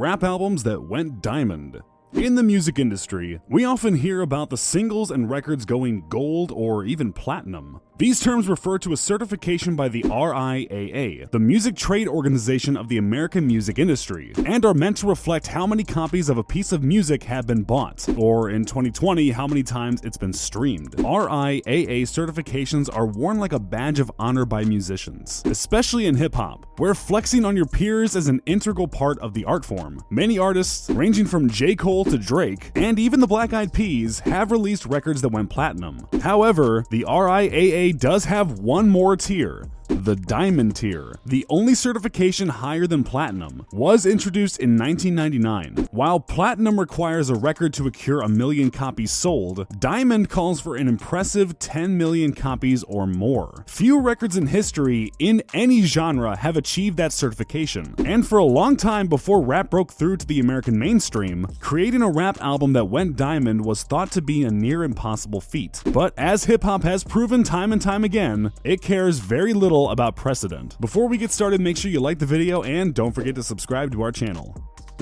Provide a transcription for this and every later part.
rap albums that went diamond. In the music industry, we often hear about the singles and records going gold or even platinum. These terms refer to a certification by the RIAA, the music trade organization of the American music industry, and are meant to reflect how many copies of a piece of music have been bought, or in 2020, how many times it's been streamed. RIAA certifications are worn like a badge of honor by musicians, especially in hip-hop, where flexing on your peers is an integral part of the art form. Many artists, ranging from J. Cole to Drake, and even the Black Eyed Peas, have released records that went platinum. However, the RIAA does have one more tier, the Diamond tier. The only certification higher than platinum was introduced in 1999. While platinum requires a record to occur 1 million copies sold, Diamond calls for an impressive 10 million copies or more. Few records in history in any genre have achieved that certification, and for a long time before rap broke through to the American mainstream, creating a rap album that went diamond was thought to be a near impossible feat. But as hip-hop has proven time and time again, it cares very little about precedent. Before we get started, make sure you like the video and don't forget to subscribe to our channel.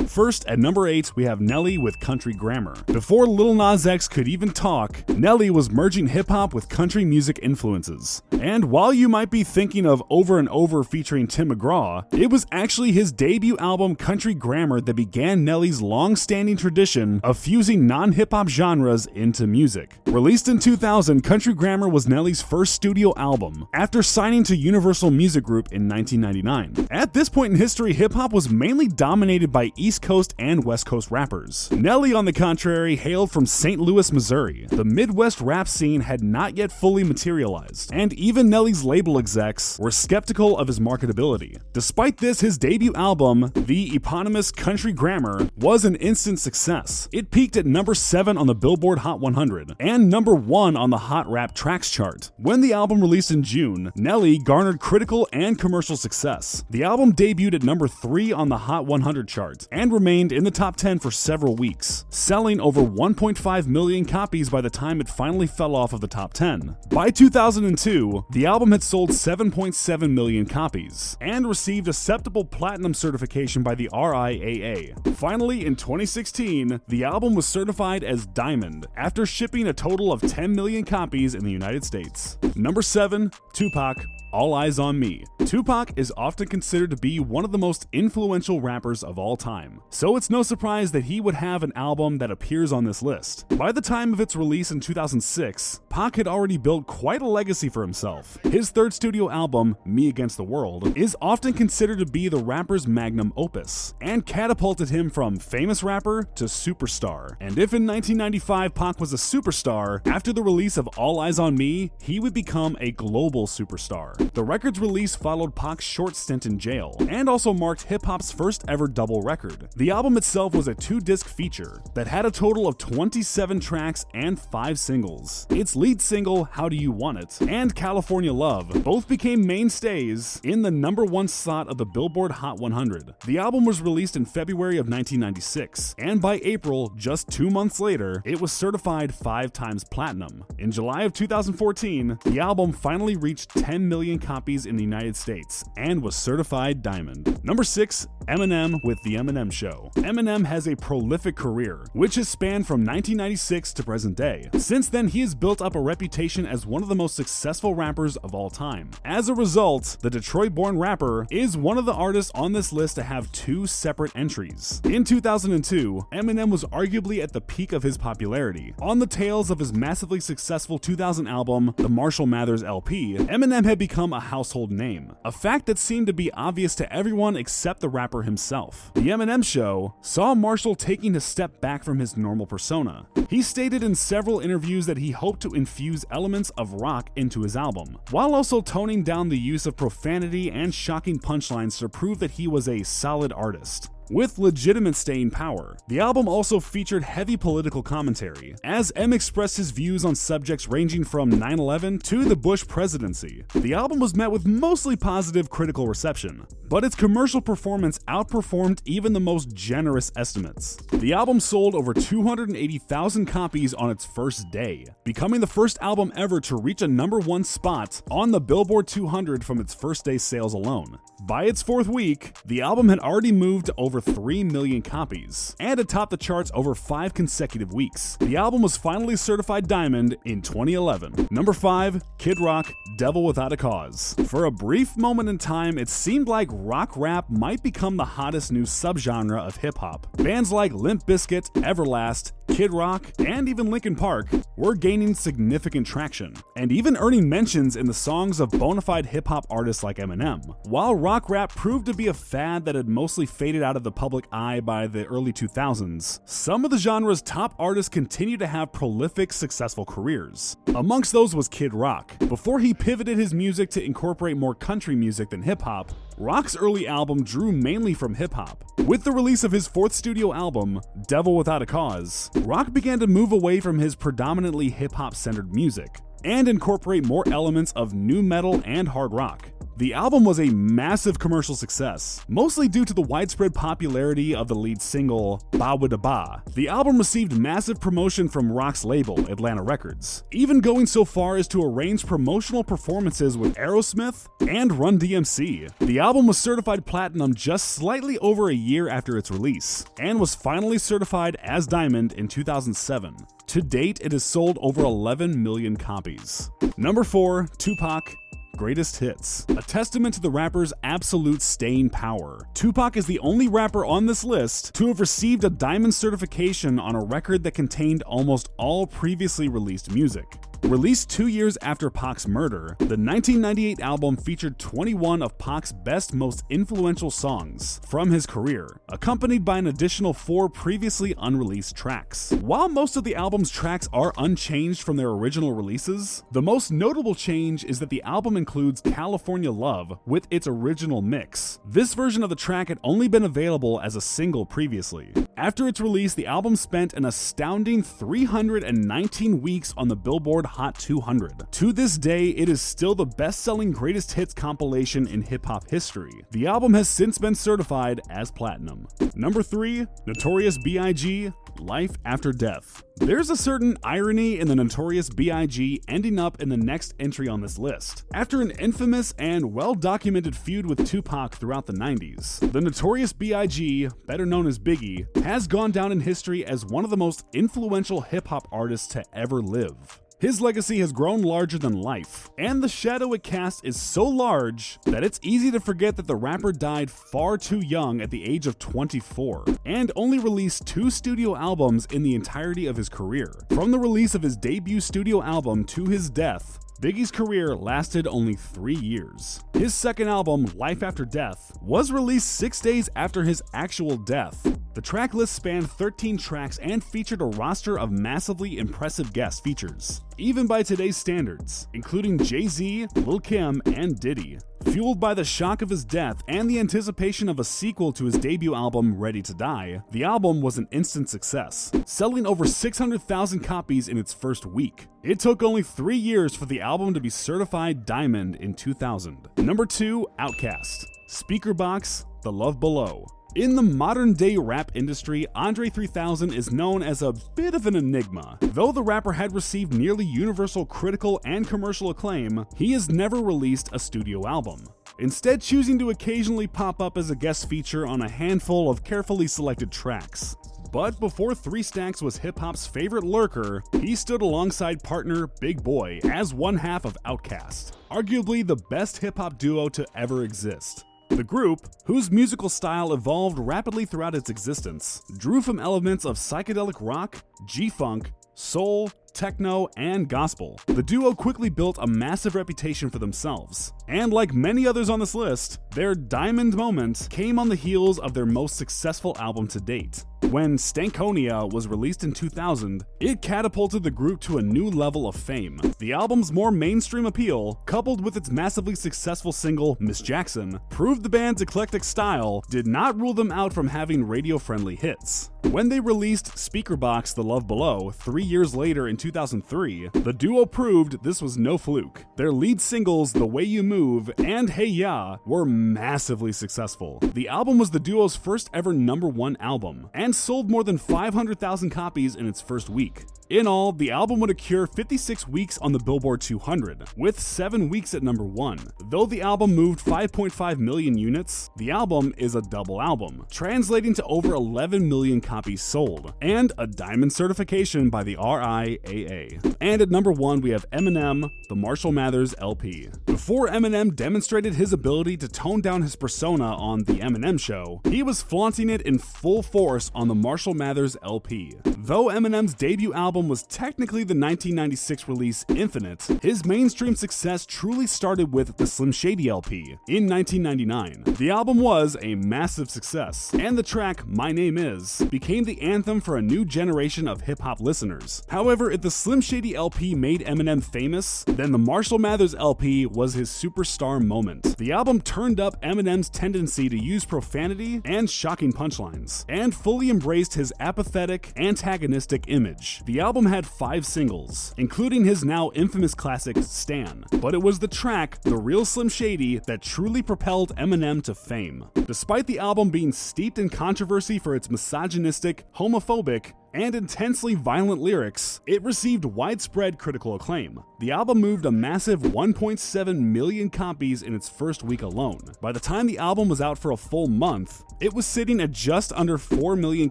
First, at number 8, we have Nelly with Country Grammar. Before Lil Nas X could even talk, Nelly was merging hip-hop with country music influences. And while you might be thinking of Over and Over featuring Tim McGraw, it was actually his debut album Country Grammar that began Nelly's long-standing tradition of fusing non-hip-hop genres into music. Released in 2000, Country Grammar was Nelly's first studio album, after signing to Universal Music Group in 1999. At this point in history, hip-hop was mainly dominated by East Coast and West Coast rappers. Nelly, on the contrary, hailed from St. Louis, Missouri. The Midwest rap scene had not yet fully materialized, and even Nelly's label execs were skeptical of his marketability. Despite this, his debut album, the eponymous Country Grammar, was an instant success. It peaked at number 7 on the Billboard Hot 100 and number 1 on the Hot Rap Tracks chart. When the album released in June, Nelly garnered critical and commercial success. The album debuted at number 3 on the Hot 100 chart and remained in the top 10 for several weeks, selling over 1.5 million copies by the time it finally fell off of the top 10. By 2002, the album had sold 7.7 million copies and received acceptable platinum certification by the RIAA. Finally, in 2016, the album was certified as Diamond after shipping a total of 10 million copies in the United States. Number 7, Tupac, All Eyes on Me. Tupac is often considered to be one of the most influential rappers of all time, so it's no surprise that he would have an album that appears on this list. By the time of its release in 2006, Pac had already built quite a legacy for himself. His third studio album, Me Against the World, is often considered to be the rapper's magnum opus, and catapulted him from famous rapper to superstar. And if in 1995 Pac was a superstar, after the release of All Eyes on Me, he would become a global superstar. The record's release followed Pac's short stint in jail, and also marked hip-hop's first ever double record. The album itself was a 2-disc feature that had a total of 27 tracks and 5 singles. Its lead single, How Do You Want It, and California Love both became mainstays in the number 1 slot of the Billboard Hot 100. The album was released in February of 1996, and by April, just 2 months later, it was certified 5 times platinum. In July of 2014, the album finally reached 10 million copies in the United States and was certified diamond. Number 6, Eminem with The Eminem Show. Eminem has a prolific career, which has spanned from 1996 to present day. Since then, he has built up a reputation as one of the most successful rappers of all time. As a result, the Detroit-born rapper is one of the artists on this list to have 2 separate entries. In 2002, Eminem was arguably at the peak of his popularity. On the tails of his massively successful 2000 album, The Marshall Mathers LP, Eminem had become a household name, a fact that seemed to be obvious to everyone except the rapper himself. The Eminem Show saw Marshall taking a step back from his normal persona. He stated in several interviews that he hoped to infuse elements of rock into his album, while also toning down the use of profanity and shocking punchlines to prove that he was a solid artist with legitimate staying power. The album also featured heavy political commentary, as M expressed his views on subjects ranging from 9/11 to the Bush presidency. The album was met with mostly positive critical reception, but its commercial performance outperformed even the most generous estimates. The album sold over 280,000 copies on its first day, becoming the first album ever to reach a #1 spot on the Billboard 200 from its first day sales alone. By its 4th week, the album had already moved to over over 3 million copies, and it topped the charts over 5 consecutive weeks. The album was finally certified diamond in 2011. Number 5, Kid Rock, Devil Without a Cause. For a brief moment in time, it seemed like rock rap might become the hottest new subgenre of hip-hop. Bands like Limp Bizkit, Everlast, Kid Rock, and even Linkin Park were gaining significant traction, and even earning mentions in the songs of bona fide hip-hop artists like Eminem. While rock rap proved to be a fad that had mostly faded out of the public eye by the early 2000s, some of the genre's top artists continued to have prolific, successful careers. Amongst those was Kid Rock. Before he pivoted his music to incorporate more country music than hip-hop, Rock's early album drew mainly from hip-hop. With the release of his 4th studio album, Devil Without a Cause, Rock began to move away from his predominantly hip-hop centered music and incorporate more elements of nu metal and hard rock. The album was a massive commercial success, mostly due to the widespread popularity of the lead single, Ba Wada Ba. The album received massive promotion from Rock's label, Atlantic Records, even going so far as to arrange promotional performances with Aerosmith and Run DMC. The album was certified platinum just slightly over a year after its release, and was finally certified as diamond in 2007. To date, it has sold over 11 million copies. Number 4, Tupac, Greatest Hits. A testament to the rapper's absolute staying power, Tupac is the only rapper on this list to have received a diamond certification on a record that contained almost all previously released music. Released 2 years after Pac's murder, the 1998 album featured 21 of Pac's best, most influential songs from his career, accompanied by an additional 4 previously unreleased tracks. While most of the album's tracks are unchanged from their original releases, the most notable change is that the album includes California Love with its original mix. This version of the track had only been available as a single previously. After its release, the album spent an astounding 319 weeks on the Billboard Hot 200. To this day, it is still the best-selling greatest hits compilation in hip-hop history. The album has since been certified as platinum. Number 3, Notorious B.I.G, Life After Death. There's a certain irony in the Notorious B.I.G ending up in the next entry on this list. After an infamous and well-documented feud with Tupac throughout the 90s, the Notorious B.I.G, better known as Biggie, has gone down in history as one of the most influential hip-hop artists to ever live. His legacy has grown larger than life, and the shadow it casts is so large that it's easy to forget that the rapper died far too young at the age of 24, and only released 2 studio albums in the entirety of his career. From the release of his debut studio album to his death, Biggie's career lasted only 3 years. His second album, Life After Death, was released 6 days after his actual death. The track list spanned 13 tracks and featured a roster of massively impressive guest features, even by today's standards, including Jay-Z, Lil' Kim, and Diddy. Fueled by the shock of his death and the anticipation of a sequel to his debut album, Ready to Die, the album was an instant success, selling over 600,000 copies in its first week. It took only 3 years for the album to be certified diamond in 2000. Number 2, Outkast, Speakerboxxx, The Love Below. In the modern-day rap industry, Andre 3000 is known as a bit of an enigma. Though the rapper had received nearly universal critical and commercial acclaim, he has never released a studio album, instead choosing to occasionally pop up as a guest feature on a handful of carefully selected tracks. But before 3 Stacks was hip-hop's favorite lurker, he stood alongside partner Big Boi as one half of Outkast, arguably the best hip-hop duo to ever exist. The group, whose musical style evolved rapidly throughout its existence, drew from elements of psychedelic rock, G-funk, soul, techno, and gospel. The duo quickly built a massive reputation for themselves, and like many others on this list, their diamond moment came on the heels of their most successful album to date. When Stankonia was released in 2000, it catapulted the group to a new level of fame. The album's more mainstream appeal, coupled with its massively successful single, Miss Jackson, proved the band's eclectic style did not rule them out from having radio-friendly hits. When they released Speakerboxxx, The Love Below 3 years later in 2003, the duo proved this was no fluke. Their lead singles, The Way You Move and Hey Ya, were massively successful. The album was the duo's first ever #1 album, and sold more than 500,000 copies in its first week. In all, the album would occur 56 weeks on the Billboard 200, with 7 weeks at number 1. Though the album moved 5.5 million units, the album is a double album, translating to over 11 million copies sold, and a diamond certification by the RIAA. And at number 1, we have Eminem, the Marshall Mathers LP. Before Eminem demonstrated his ability to tone down his persona on The Eminem Show, he was flaunting it in full force on the Marshall Mathers LP. Though Eminem's debut album was technically the 1996 release Infinite, his mainstream success truly started with the Slim Shady LP in 1999. The album was a massive success, and the track My Name Is became the anthem for a new generation of hip-hop listeners. However, if the Slim Shady LP made Eminem famous, then the Marshall Mathers LP was his superstar moment. The album turned up Eminem's tendency to use profanity and shocking punchlines, and fully embraced his apathetic, antagonistic image. The album had 5 singles, including his now infamous classic Stan, but it was the track The Real Slim Shady that truly propelled Eminem to fame. Despite the album being steeped in controversy for its misogynistic, homophobic, and intensely violent lyrics, it received widespread critical acclaim. The album moved a massive 1.7 million copies in its first week alone. By the time the album was out for a full month, it was sitting at just under 4 million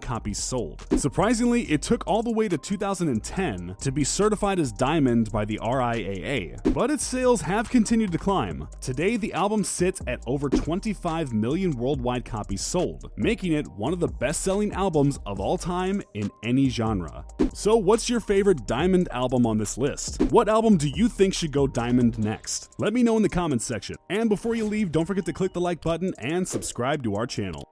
copies sold. Surprisingly, it took all the way to 2010 to be certified as Diamond by the RIAA, but its sales have continued to climb. Today, the album sits at over 25 million worldwide copies sold, making it one of the best-selling albums of all time in any genre. So what's your favorite Diamond album on this list? What album do you think should go Diamond next? Let me know in the comments section. And before you leave, don't forget to click the like button and subscribe to our channel.